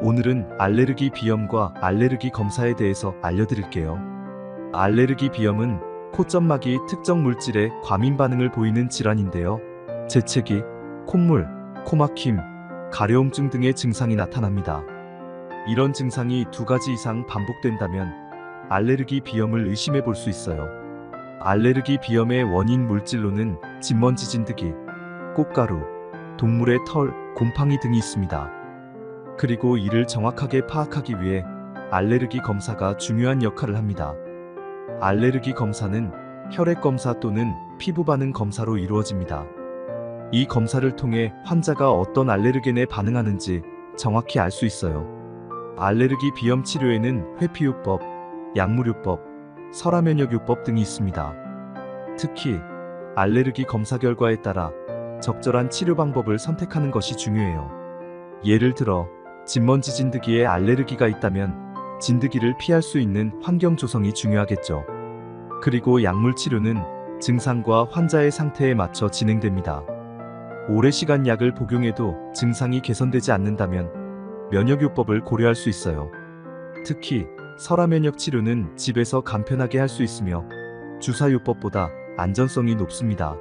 오늘은 알레르기 비염과 알레르기 검사에 대해서 알려드릴게요. 알레르기 비염은 콧점막이 특정 물질에 과민 반응을 보이는 질환인데요. 재채기, 콧물, 코막힘, 가려움증 등의 증상이 나타납니다. 이런 증상이 2가지 이상 반복된다면 알레르기 비염을 의심해 볼 수 있어요. 알레르기 비염의 원인 물질로는 진먼지 진드기, 꽃가루, 동물의 털, 곰팡이 등이 있습니다. 그리고 이를 정확하게 파악하기 위해 알레르기 검사가 중요한 역할을 합니다. 알레르기 검사는 혈액 검사 또는 피부 반응 검사로 이루어집니다. 이 검사를 통해 환자가 어떤 알레르겐에 반응하는지 정확히 알 수 있어요. 알레르기 비염 치료에는 회피요법, 약물요법, 설화면역요법 등이 있습니다. 특히 알레르기 검사 결과에 따라 적절한 치료 방법을 선택하는 것이 중요해요. 예를 들어 진먼지 진드기에 알레르기가 있다면 진드기를 피할 수 있는 환경 조성이 중요하겠죠. 그리고 약물 치료는 증상과 환자의 상태에 맞춰 진행됩니다. 오랜 시간 약을 복용해도 증상이 개선되지 않는다면 면역요법을 고려할 수 있어요. 특히 설화면역 치료는 집에서 간편하게 할 수 있으며 주사요법보다 안전성이 높습니다.